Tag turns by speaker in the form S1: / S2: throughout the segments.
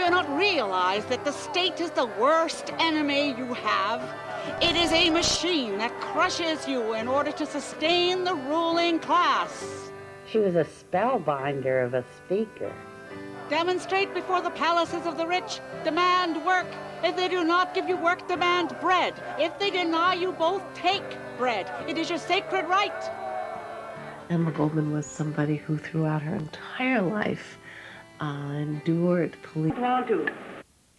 S1: you not realize that the state is the worst enemy you have? It is a machine that crushes you in order to sustain the ruling class.
S2: She was a spellbinder of a speaker.
S1: Demonstrate before the palaces of the rich. Demand work. If they do not give you work, demand bread. If they deny you both, take bread. It is your sacred right.
S3: Emma Goldman was somebody who throughout her entire life endured police.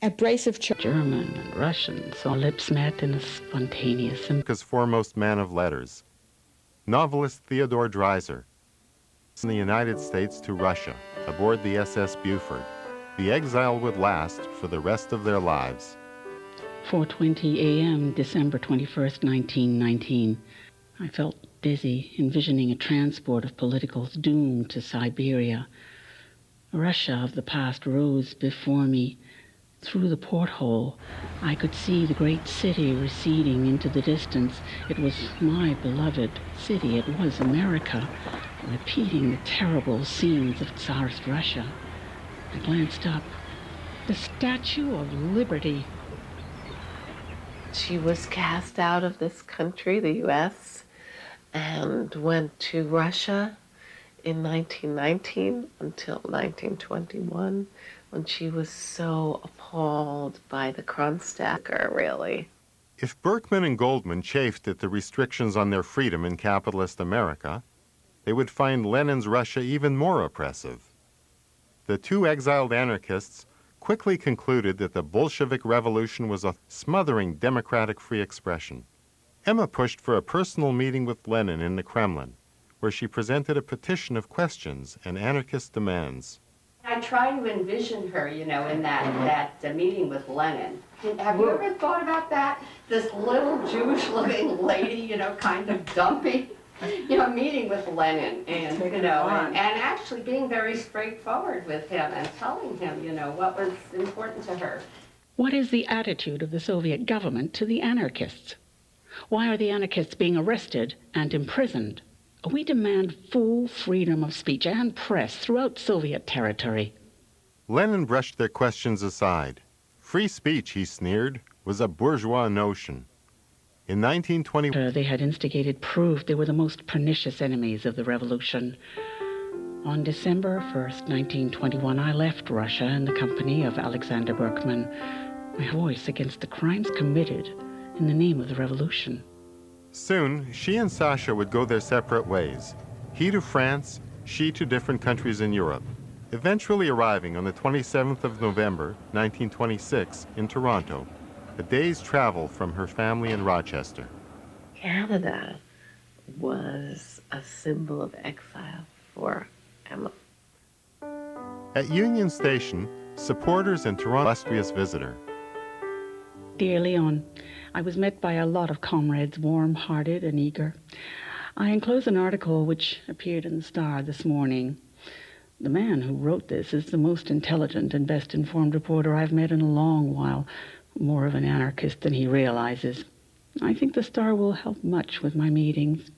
S4: Abrasive
S5: German and Russian, so lips met in a spontaneous...
S6: America's foremost man of letters, novelist Theodore Dreiser, in the United States to Russia, aboard the SS Buford. The exile would last for the rest of their lives.
S5: 4:20 a.m., December 21st, 1919. I felt dizzy, envisioning a transport of politicals doomed to Siberia. Russia of the past rose before me. Through the porthole, I could see the great city receding into the distance. It was my beloved city. It was America, repeating the terrible scenes of Tsarist Russia. I glanced up. The Statue of Liberty.
S3: She was cast out of this country, the U.S., and went to Russia in 1919 until 1921, when she was so appalled by the Kronstadt, really.
S6: If Berkman and Goldman chafed at the restrictions on their freedom in capitalist America, they would find Lenin's Russia even more oppressive. The two exiled anarchists quickly concluded that the Bolshevik Revolution was a smothering democratic free expression. Emma pushed for a personal meeting with Lenin in the Kremlin, where she presented a petition of questions and anarchist demands.
S7: I try to envision her, you know, in that meeting with Lenin. Have you ever thought about that? This little Jewish-looking lady, you know, kind of dumpy, you know, meeting with Lenin, and you know, and actually being very straightforward with him and telling him, you know, what was important to her.
S5: What is the attitude of the Soviet government to the anarchists? Why are the anarchists being arrested and imprisoned? We demand full freedom of speech and press throughout Soviet territory.
S6: Lenin brushed their questions aside. Free speech, he sneered, was a bourgeois notion. In 1920,
S5: they had instigated proof they were the most pernicious enemies of the revolution. On December 1st, 1921, I left Russia in the company of Alexander Berkman, my voice against the crimes committed in the name of the revolution.
S6: Soon, she and Sasha would go their separate ways. He to France, she to different countries in Europe, eventually arriving on the 27th of November, 1926, in Toronto, a day's travel from her family in Rochester.
S3: Canada was a symbol of exile for Emma.
S6: At Union Station, supporters and Toronto illustrious visitor.
S5: Dear Leon, I was met by a lot of comrades, warm-hearted and eager. I enclose an article which appeared in the Star this morning. The man who wrote this is the most intelligent and best informed reporter I've met in a long while, more of an anarchist than he realizes. I think the Star will help much with my meetings.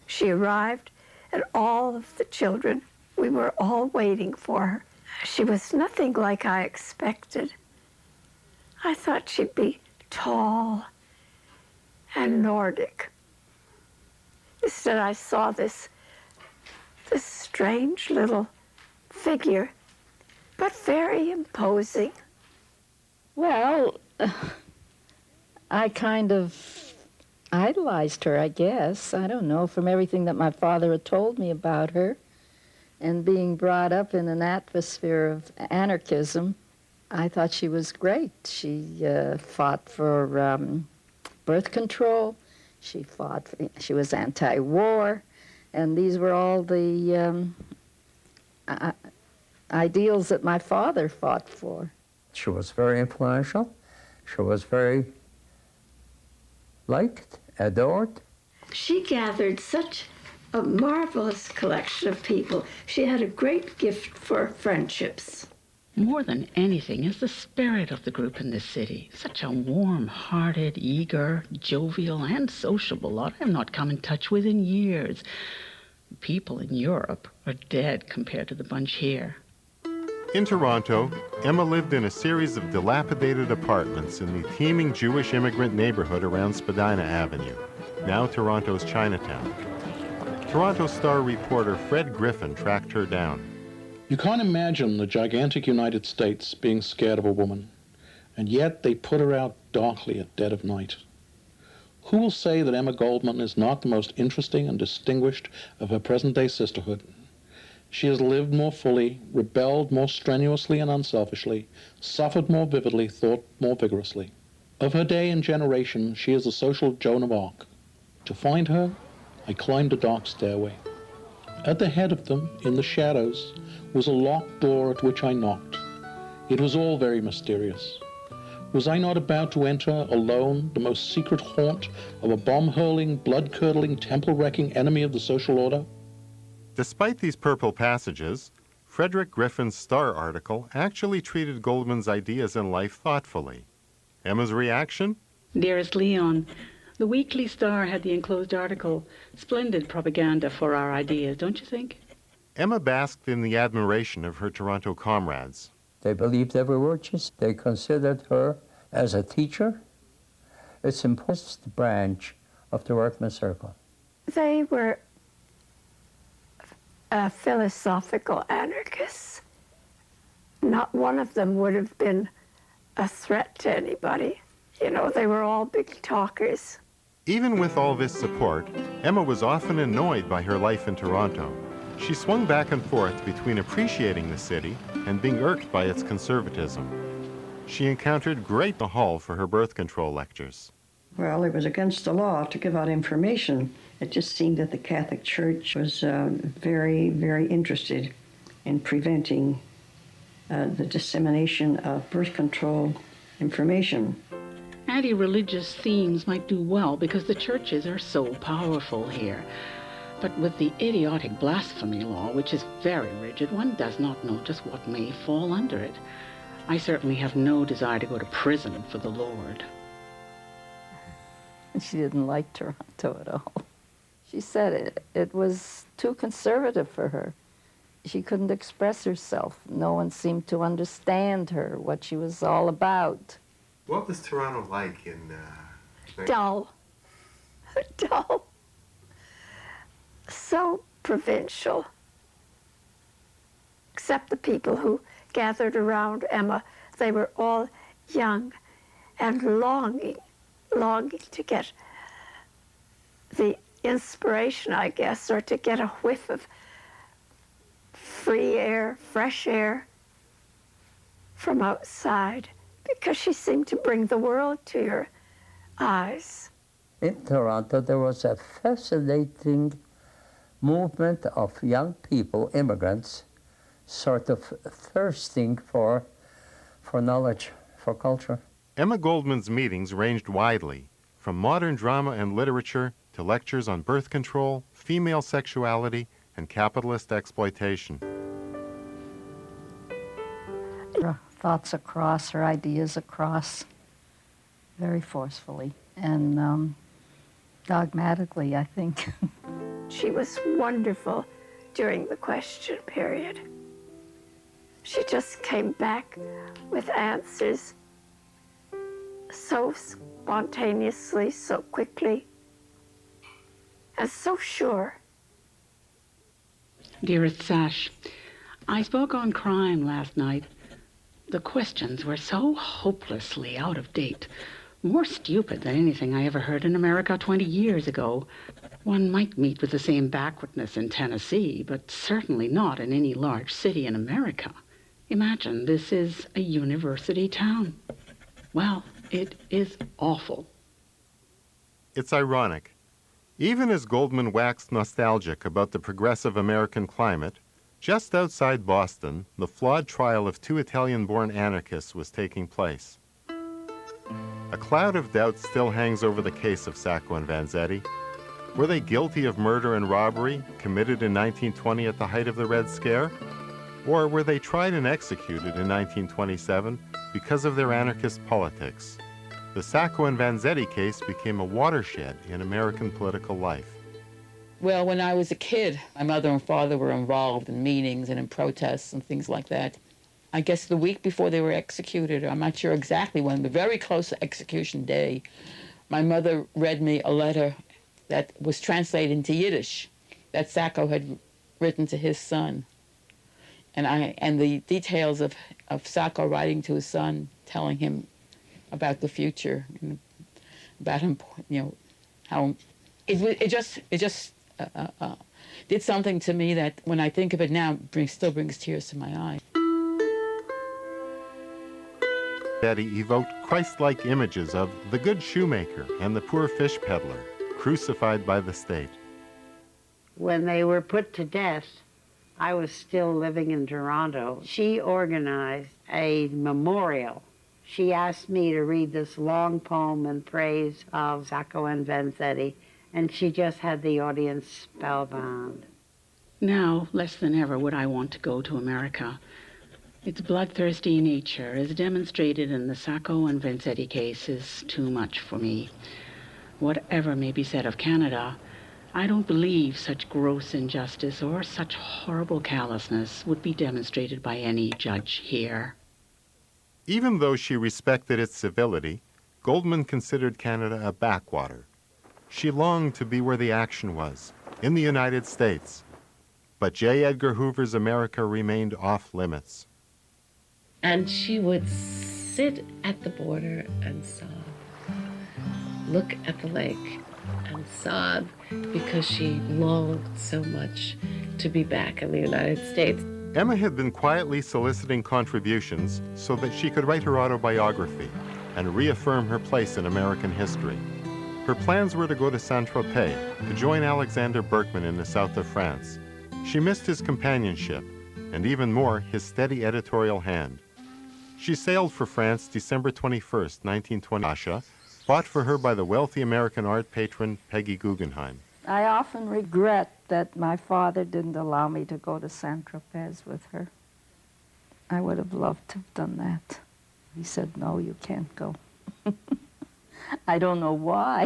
S8: She arrived, and all of the children, we were all waiting for her. She was nothing like I expected. I thought she'd be tall and Nordic. Instead, I saw this strange little figure, but very imposing.
S4: Well, I kind of idolized her, I guess. I don't know, from everything that my father had told me about her, and being brought up in an atmosphere of anarchism, I thought she was great. She fought for birth control. She was anti-war, and these were all the ideals that my father fought for.
S9: She was very influential. She was very liked, adored.
S8: She gathered such a marvelous collection of people. She had a great gift for friendships.
S5: More than anything is the spirit of the group in this city. Such a warm-hearted, eager, jovial, and sociable lot I have not come in touch with in years. People in Europe are dead compared to the bunch here.
S6: In Toronto, Emma lived in a series of dilapidated apartments in the teeming Jewish immigrant neighborhood around Spadina Avenue, now Toronto's Chinatown. Toronto Star reporter Fred Griffin tracked her down.
S10: You can't imagine the gigantic United States being scared of a woman, and yet they put her out darkly at dead of night. Who will say that Emma Goldman is not the most interesting and distinguished of her present-day sisterhood? She has lived more fully, rebelled more strenuously and unselfishly, suffered more vividly, thought more vigorously. Of her day and generation, she is the social Joan of Arc. To find her, I climbed a dark stairway. At the head of them, in the shadows, was a locked door at which I knocked. It was all very mysterious. Was I not about to enter, alone, the most secret haunt of a bomb-hurling, blood-curdling, temple-wrecking enemy of the social order?
S6: Despite these purple passages, Frederick Griffin's Star article actually treated Goldman's ideas in life thoughtfully. Emma's reaction?
S5: Dearest Leon, the Weekly Star had the enclosed article. Splendid propaganda for our ideas, don't you think?
S6: Emma basked in the admiration of her Toronto comrades.
S9: They believed every word she said. They considered her as a teacher. It's an important branch of the workman circle.
S8: They were philosophical anarchists. Not one of them would have been a threat to anybody. You know, they were all big talkers.
S6: Even with all this support, Emma was often annoyed by her life in Toronto. She swung back and forth between appreciating the city and being irked by its conservatism. She encountered great mahal for her birth control lectures.
S11: Well, it was against the law to give out information. It just seemed that the Catholic Church was very, very interested in preventing the dissemination of birth control information.
S5: Anti-religious themes might do well because the churches are so powerful here. But with the idiotic blasphemy law, which is very rigid, one does not know just what may fall under it. I certainly have no desire to go to prison for the Lord.
S4: She didn't like Toronto at all. She said it was too conservative for her. She couldn't express herself. No one seemed to understand her, what she was all about.
S6: What was Toronto like in...
S8: Dull. Dull. So provincial. Except the people who gathered around Emma. They were all young and longing to get the inspiration, I guess, or to get a whiff of free air, fresh air from outside, because she seemed to bring the world to your eyes.
S9: In Toronto, there was a fascinating movement of young people, immigrants, sort of thirsting for knowledge, for culture.
S6: Emma Goldman's meetings ranged widely, from modern drama and literature to lectures on birth control, female sexuality, and capitalist exploitation.
S4: Her thoughts across, her ideas across, very forcefully and dogmatically, I think.
S8: She was wonderful during the question period. She just came back with answers so spontaneously, so quickly, and so sure.
S5: Dearest Sash, I spoke on crime last night. The questions were so hopelessly out of date, more stupid than anything I ever heard in America 20 years ago. One might meet with the same backwardness in Tennessee, but certainly not in any large city in America. Imagine this is a university town. Well, it is awful.
S6: It's ironic. Even as Goldman waxed nostalgic about the progressive American climate, just outside Boston, the flawed trial of two Italian-born anarchists was taking place. A cloud of doubt still hangs over the case of Sacco and Vanzetti. Were they guilty of murder and robbery committed in 1920 at the height of the Red Scare? Or were they tried and executed in 1927 because of their anarchist politics? The Sacco and Vanzetti case became a watershed in American political life.
S12: Well, when I was a kid, my mother and father were involved in meetings and in protests and things like that. I guess the week before they were executed, I'm not sure exactly when, but very close to execution day, my mother read me a letter that was translated into Yiddish that Sacco had written to his son. And the details of Sacco writing to his son, telling him about the future, and about him, how it just did something to me that when I think of it now, still brings tears to my eyes.
S6: Betty evoked Christ-like images of the good shoemaker and the poor fish peddler, crucified by the state.
S2: When they were put to death, I was still living in Toronto. She organized a memorial. She asked me to read this long poem in praise of Sacco and Vanzetti, and she just had the audience spellbound.
S5: Now, less than ever, would I want to go to America. Its bloodthirsty nature, as demonstrated in the Sacco and Vanzetti case, is too much for me. Whatever may be said of Canada, I don't believe such gross injustice or such horrible callousness would be demonstrated by any judge here.
S6: Even though she respected its civility, Goldman considered Canada a backwater. She longed to be where the action was, in the United States. But J. Edgar Hoover's America remained off limits.
S3: And she would sit at the border and sob, look at the lake and sob, because she longed so much to be back in the United States.
S6: Emma had been quietly soliciting contributions so that she could write her autobiography and reaffirm her place in American history. Her plans were to go to Saint-Tropez to join Alexander Berkman in the south of France. She missed his companionship, and even more, his steady editorial hand. She sailed for France December 21st, 1920. Russia, bought for her by the wealthy American art patron Peggy Guggenheim.
S4: I often regret that my father didn't allow me to go to Saint-Tropez with her. I would have loved to have done that. He said, no, you can't go. I don't know why.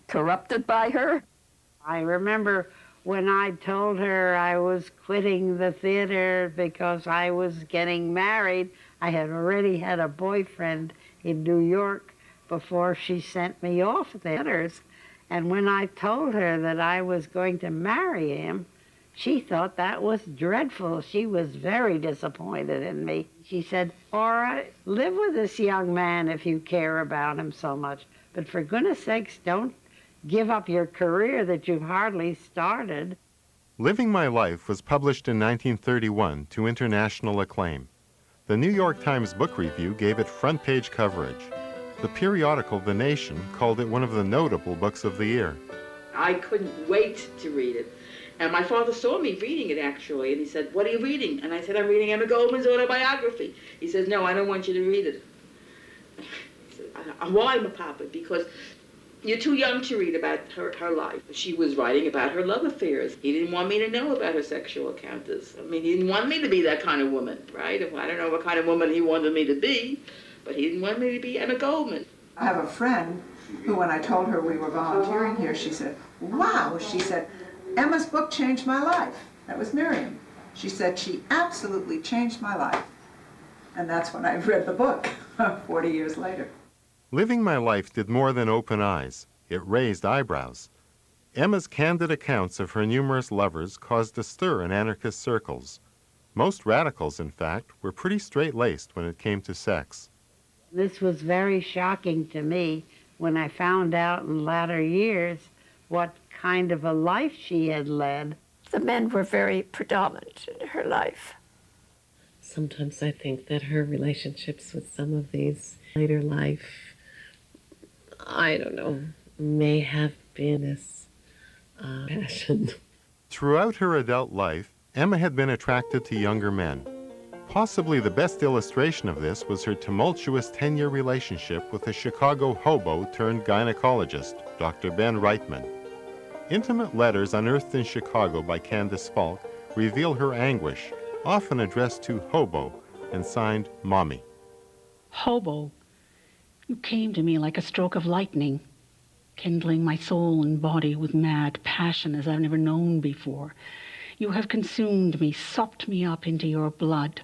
S4: Corrupted by her.
S2: I remember when I told her I was quitting the theater because I was getting married. I had already had a boyfriend in New York before she sent me off theaters. And when I told her that I was going to marry him, she thought that was dreadful. She was very disappointed in me. She said, Laura, live with this young man if you care about him so much. But for goodness sakes, don't give up your career that you've hardly started.
S6: Living My Life was published in 1931 to international acclaim. The New York Times Book Review gave it front-page coverage. The periodical The Nation called it one of the notable books of the year.
S13: I couldn't wait to read it. And my father saw me reading it, actually, and he said, what are you reading? And I said, I'm reading Emma Goldman's autobiography. He says, no, I don't want you to read it. I said, why, my papa? Because you're too young to read about her life. She was writing about her love affairs. He didn't want me to know about her sexual encounters. I mean, he didn't want me to be that kind of woman, right? I don't know what kind of woman he wanted me to be, but he didn't want me to be Emma Goldman.
S14: I have a friend who, when I told her we were volunteering here, she said, wow, she said, Emma's book changed my life. That was Miriam. She said, she absolutely changed my life. And that's when I read the book 40 years later.
S6: Living My Life did more than open eyes. It raised eyebrows. Emma's candid accounts of her numerous lovers caused a stir in anarchist circles. Most radicals, in fact, were pretty straight-laced when it came to sex.
S2: This was very shocking to me when I found out in latter years what kind of a life she had led.
S8: The men were very predominant in her life.
S3: Sometimes I think that her relationships with some of these later life, I don't know, may have been this passion.
S6: Throughout her adult life, Emma had been attracted to younger men. Possibly the best illustration of this was her tumultuous 10-year relationship with a Chicago hobo turned gynecologist, Dr. Ben Reitman. Intimate letters unearthed in Chicago by Candace Falk reveal her anguish, often addressed to Hobo and signed Mommy.
S5: Hobo, you came to me like a stroke of lightning, kindling my soul and body with mad passion as I've never known before. You have consumed me, sopped me up into your blood.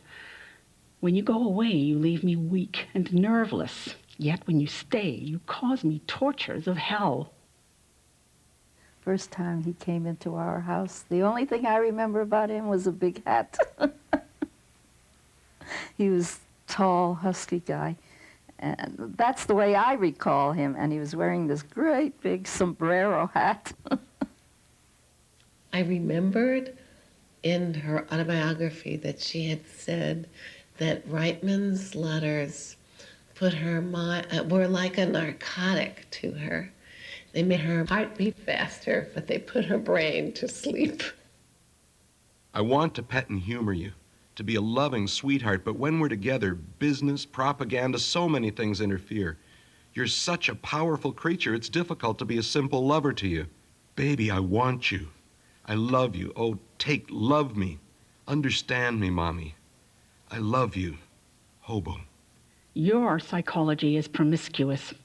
S5: When you go away, you leave me weak and nerveless. Yet when you stay, you cause me tortures of hell.
S4: First time he came into our house, the only thing I remember about him was a big hat. He was tall, husky guy. And that's the way I recall him. And he was wearing this great big sombrero hat.
S3: I remembered in her autobiography that she had said that Reitman's letters put her mind, were like a narcotic to her. They made her heart beat faster, but they put her brain to sleep.
S15: I want to pet and humor you, to be a loving sweetheart, but when we're together, business, propaganda, so many things interfere. You're such a powerful creature, it's difficult to be a simple lover to you. Baby, I want you. I love you. Oh, love me. Understand me, Mommy. I love you. Hobo.
S5: Your psychology is promiscuous.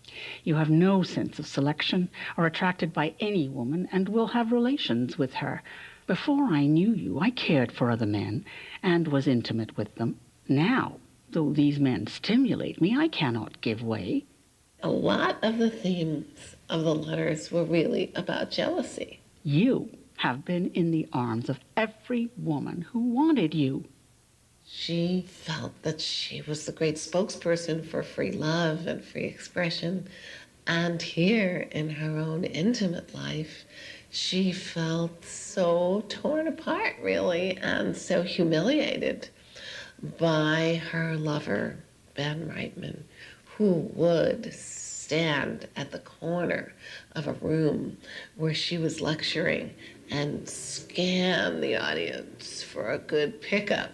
S5: You have no sense of selection, are attracted by any woman, and will have relations with her. Before I knew you, I cared for other men and was intimate with them. Now, though these men stimulate me, I cannot give way.
S3: A lot of the themes of the letters were really about jealousy.
S5: You have been in the arms of every woman who wanted you.
S3: She felt that she was the great spokesperson for free love and free expression. And here in her own intimate life, she felt so torn apart, really, and so humiliated by her lover, Ben Reitman, who would stand at the corner of a room where she was lecturing and scan the audience for a good pickup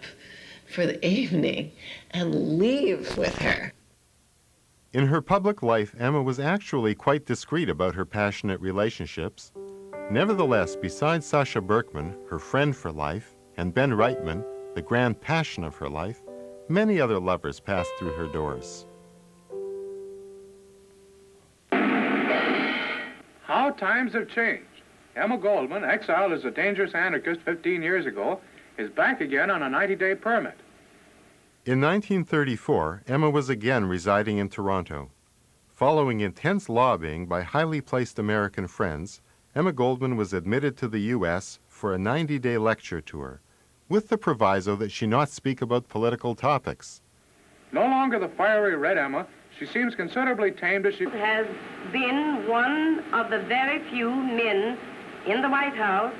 S3: for the evening and leave with her.
S6: In her public life, Emma was actually quite discreet about her passionate relationships. Nevertheless, besides Sasha Berkman, her friend for life, and Ben Reitman, the grand passion of her life, many other lovers passed through her doors.
S16: How times have changed. Emma Goldman, exiled as a dangerous anarchist 15 years ago, is back again on a 90-day permit.
S6: In 1934, Emma was again residing in Toronto. Following intense lobbying by highly placed American friends, Emma Goldman was admitted to the U.S. for a 90-day lecture tour, with the proviso that she not speak about political topics.
S16: No longer the fiery red Emma, she seems considerably tamed as she
S17: has been one of the very few men in the White House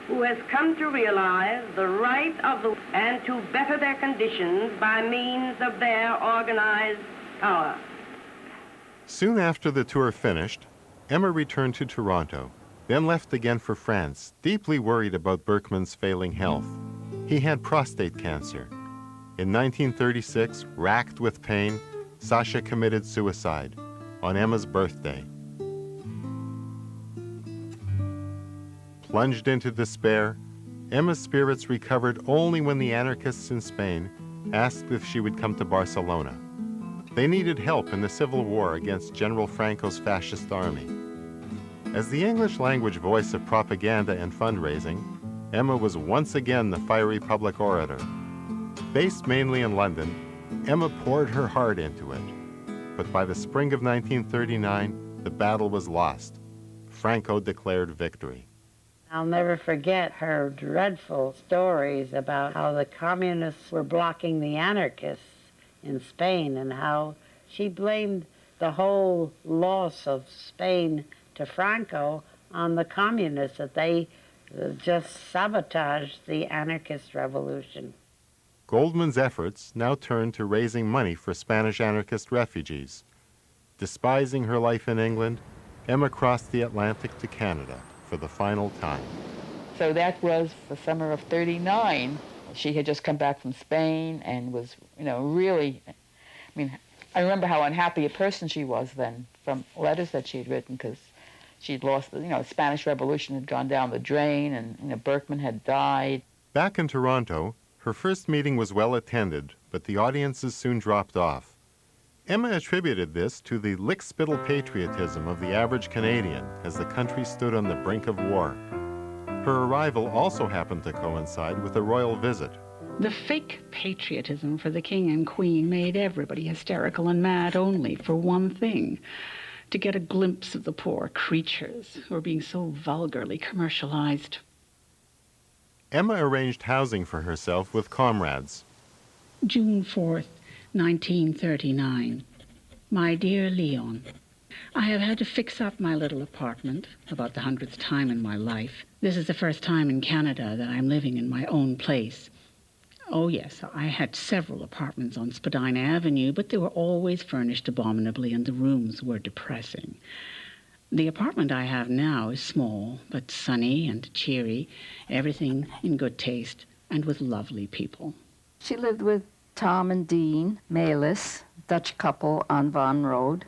S17: who has come to realize the right of the and to better their conditions by means of their organized power.
S6: Soon after the tour finished, Emma returned to Toronto, then left again for France, deeply worried about Berkman's failing health. He had prostate cancer. In 1936, racked with pain, Sasha committed suicide on Emma's birthday. Plunged into despair, Emma's spirits recovered only when the anarchists in Spain asked if she would come to Barcelona. They needed help in the civil war against General Franco's fascist army. As the English-language voice of propaganda and fundraising, Emma was once again the fiery public orator. Based mainly in London, Emma poured her heart into it. But by the spring of 1939, the battle was lost. Franco declared victory.
S2: I'll never forget her dreadful stories about how the communists were blocking the anarchists in Spain and how she blamed the whole loss of Spain to Franco on the communists, that they just sabotaged the anarchist revolution.
S6: Goldman's efforts now turned to raising money for Spanish anarchist refugees. Despising her life in England, Emma crossed the Atlantic to Canada for the final time.
S12: So that was the summer of '39. She had just come back from Spain and was, really, I remember how unhappy a person she was then from letters that she had written, because she'd lost, the Spanish Revolution had gone down the drain and, Berkman had died.
S6: Back in Toronto, her first meeting was well attended, but the audiences soon dropped off. Emma attributed this to the lick-spittle patriotism of the average Canadian as the country stood on the brink of war. Her arrival also happened to coincide with a royal visit.
S5: The fake patriotism for the king and queen made everybody hysterical and mad only for one thing: to get a glimpse of the poor creatures who are being so vulgarly commercialized.
S6: Emma arranged housing for herself with comrades.
S5: June 4th, 1939. My dear Leon, I have had to fix up my little apartment about the 100th time in my life. This is the first time in Canada that I'm living in my own place. Oh yes, I had several apartments on Spadina Avenue, but they were always furnished abominably and the rooms were depressing. The apartment I have now is small, but sunny and cheery, everything in good taste and with lovely people.
S4: She lived with Tom and Dean Melis, Dutch couple on Vaughan Road.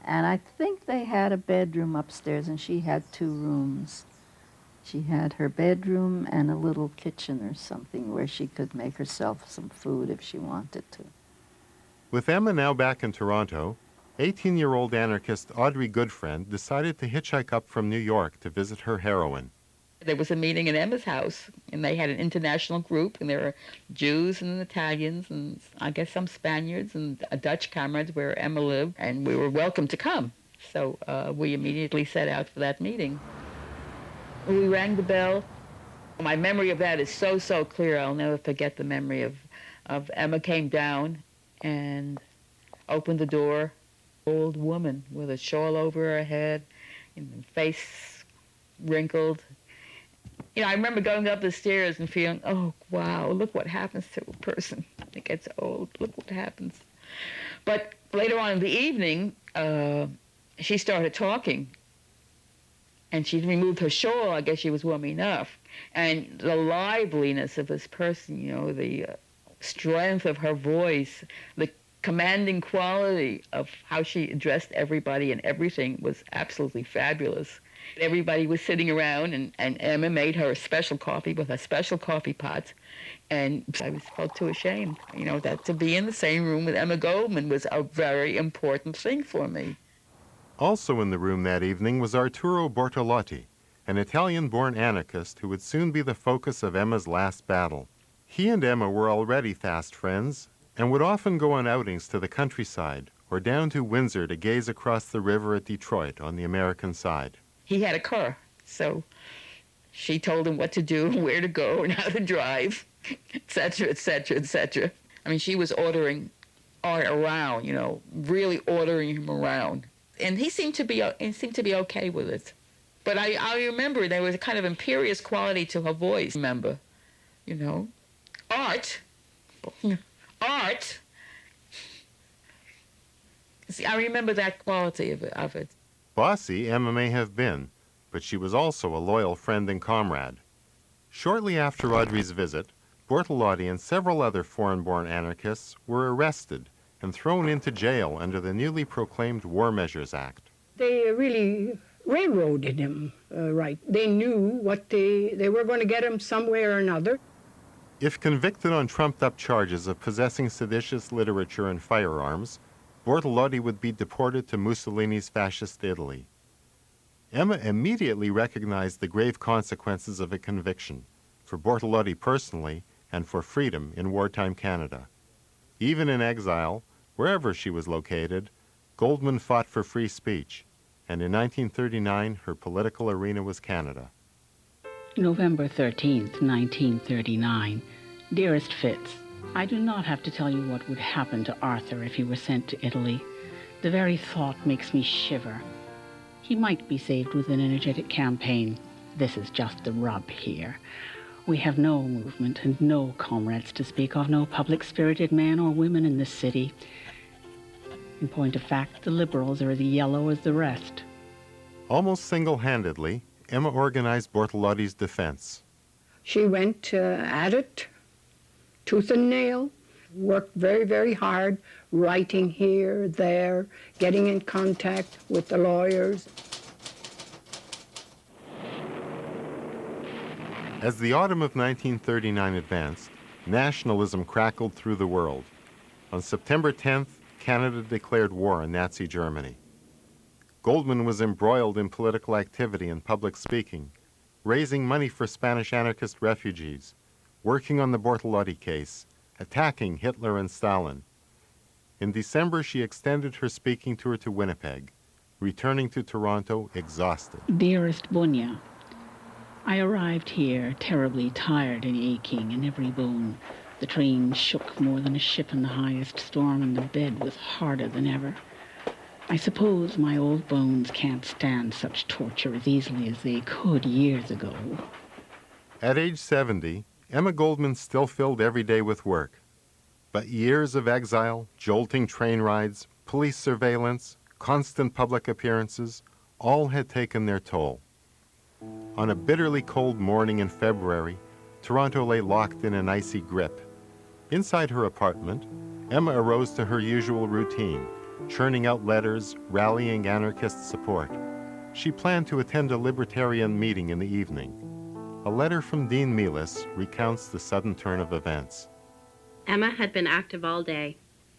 S4: And I think they had a bedroom upstairs, and she had 2 rooms. She had her bedroom and a little kitchen or something where she could make herself some food if she wanted to.
S6: With Emma now back in Toronto, 18-year-old anarchist Audrey Goodfriend decided to hitchhike up from New York to visit her heroine.
S12: There was a meeting in Emma's house, and they had an international group, and there were Jews and Italians, and I guess some Spaniards and Dutch comrades where Emma lived, and we were welcome to come. So we immediately set out for that meeting. We rang the bell. My memory of that is so clear. I'll never forget the memory of Emma came down and opened the door. Old woman with a shawl over her head, and face wrinkled. You know, I remember going up the stairs and feeling, oh, wow, look what happens to a person. It gets old. Look what happens. But later on in the evening, she started talking. And she removed her shawl. I guess she was warm enough. And the liveliness of this person, you know, the strength of her voice, the commanding quality of how she addressed everybody and everything was absolutely fabulous. Everybody was sitting around, and Emma made her a special coffee with a special coffee pot, and I felt too ashamed, you know, that to be in the same room with Emma Goldman was a very important thing for me.
S6: Also in the room that evening was Arturo Bortolotti, an Italian-born anarchist who would soon be the focus of Emma's last battle. He and Emma were already fast friends and would often go on outings to the countryside or down to Windsor to gaze across the river at Detroit on the American side.
S12: He had a car, so she told him what to do, where to go, and how to drive, etc., etc., etc. I mean, she was ordering Art around, you know, really ordering him around. And he seemed to be okay with it. But I remember there was a kind of imperious quality to her voice, remember, you know. Art. See, I remember that quality of it.
S6: Bossy Emma may have been, but she was also a loyal friend and comrade. Shortly after Audrey's visit, Bortolotti and several other foreign-born anarchists were arrested and thrown into jail under the newly proclaimed War Measures Act.
S18: They really railroaded him, right. They knew what they were going to get him some way or another.
S6: If convicted on trumped-up charges of possessing seditious literature and firearms, Bortolotti would be deported to Mussolini's fascist Italy. Emma immediately recognized the grave consequences of a conviction, for Bortolotti personally and for freedom in wartime Canada. Even in exile, wherever she was located, Goldman fought for free speech, and in 1939 her political arena was Canada.
S5: November 13th, 1939. Dearest Fitz, I do not have to tell you what would happen to Arthur if he were sent to Italy. The very thought makes me shiver. He might be saved with an energetic campaign. This is just the rub here. We have no movement and no comrades to speak of, no public-spirited men or women in this city. In point of fact, the Liberals are as yellow as the rest.
S6: Almost single-handedly, Emma organized Bortolotti's defense.
S18: She went at it, tooth and nail, worked very, very hard, writing here, there, getting in contact with the lawyers.
S6: As the autumn of 1939 advanced, nationalism crackled through the world. On September 10th, Canada declared war on Nazi Germany. Goldman was embroiled in political activity and public speaking, raising money for Spanish anarchist refugees, working on the Bortolotti case, attacking Hitler and Stalin. In December, she extended her speaking tour to Winnipeg, returning to Toronto exhausted.
S5: Dearest Bunya, I arrived here terribly tired and aching in every bone. The train shook more than a ship in the highest storm, and the bed was harder than ever. I suppose my old bones can't stand such torture as easily as they could years ago.
S6: At age 70, Emma Goldman still filled every day with work. But years of exile, jolting train rides, police surveillance, constant public appearances, all had taken their toll. On a bitterly cold morning in February, Toronto lay locked in an icy grip. Inside her apartment, Emma arose to her usual routine, churning out letters, rallying anarchist support. She planned to attend a libertarian meeting in the evening. A letter from Dean Mealis recounts the sudden turn of events.
S19: Emma had been active all day,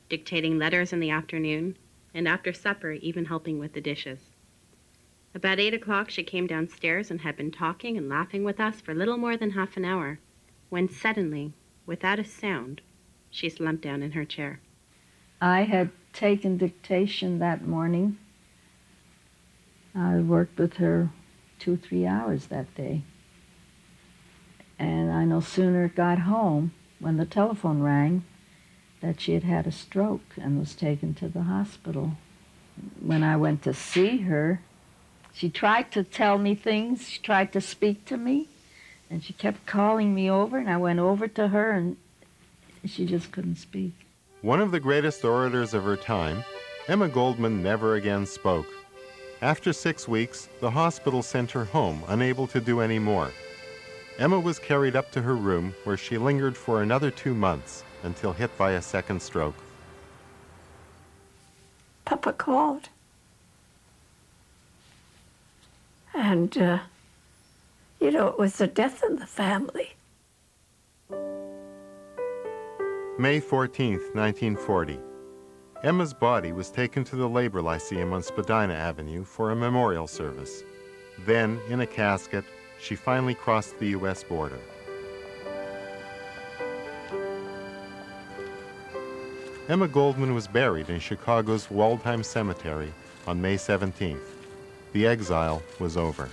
S19: dictating letters in the afternoon, and after supper even helping with the dishes. About 8 o'clock she came downstairs and had been talking and laughing with us for little more than half an hour, when suddenly, without a sound, she slumped down in her chair.
S4: I had taken dictation that morning. I worked with her 2-3 hours that day. And I no sooner got home when the telephone rang that she had had a stroke and was taken to the hospital. When I went to see her, she tried to tell me things, she tried to speak to me, and she kept calling me over, and I went over to her, and she just couldn't speak.
S6: One of the greatest orators of her time, Emma Goldman never again spoke. After 6 weeks, the hospital sent her home, unable to do any more. Emma was carried up to her room, where she lingered for another 2 months until hit by a second stroke.
S8: Papa called. And, you know, it was a death in the family.
S6: May 14th, 1940. Emma's body was taken to the Labor Lyceum on Spadina Avenue for a memorial service. Then, in a casket, she finally crossed the U.S. border. Emma Goldman was buried in Chicago's Waldheim Cemetery on May 17th. The exile was over.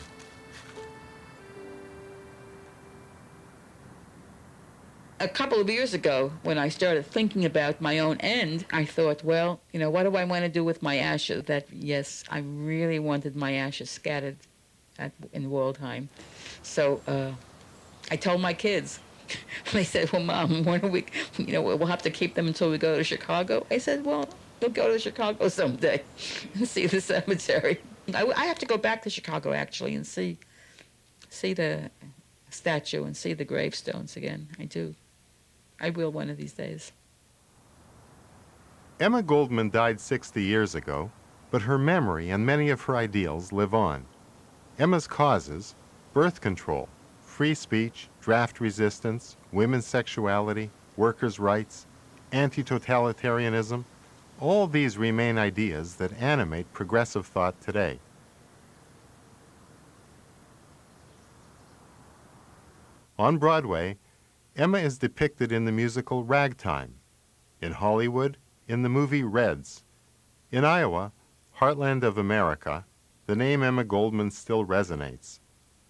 S12: A couple of years ago, when I started thinking about my own end, I thought, well, you know, what do I want to do with my ashes? That, yes, I really wanted my ashes scattered in Waldheim. So I told my kids. They said, well, Mom, when are we, you know, we'll have to keep them until we go to Chicago. I said, well, they'll go to Chicago someday and see the cemetery. I have to go back to Chicago, actually, and see the statue and see the gravestones again. I do. I will one of these days.
S6: Emma Goldman died 60 years ago, but her memory and many of her ideals live on. Emma's causes, birth control, free speech, draft resistance, women's sexuality, workers' rights, anti-totalitarianism, all these remain ideas that animate progressive thought today. On Broadway, Emma is depicted in the musical Ragtime. In Hollywood, in the movie Reds. In Iowa, heartland of America, the name Emma Goldman still resonates.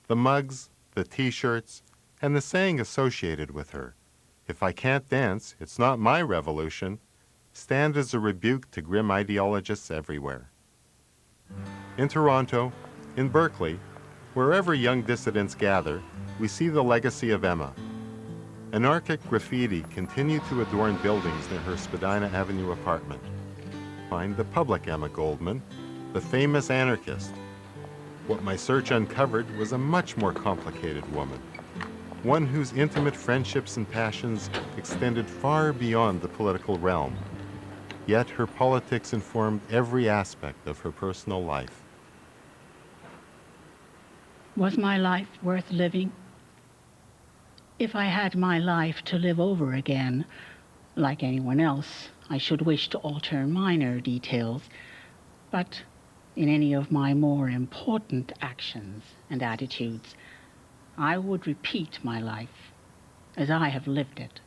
S6: The mugs, the T-shirts, and the saying associated with her, "If I can't dance, it's not my revolution," stand as a rebuke to grim ideologists everywhere. In Toronto, in Berkeley, wherever young dissidents gather, we see the legacy of Emma. Anarchic graffiti continue to adorn buildings near her Spadina Avenue apartment. Find the public Emma Goldman, the famous anarchist. What my search uncovered was a much more complicated woman, one whose intimate friendships and passions extended far beyond the political realm. Yet her politics informed every aspect of her personal life.
S5: Was my life worth living? If I had my life to live over again, like anyone else, I should wish to alter minor details, but in any of my more important actions and attitudes, I would repeat my life as I have lived it.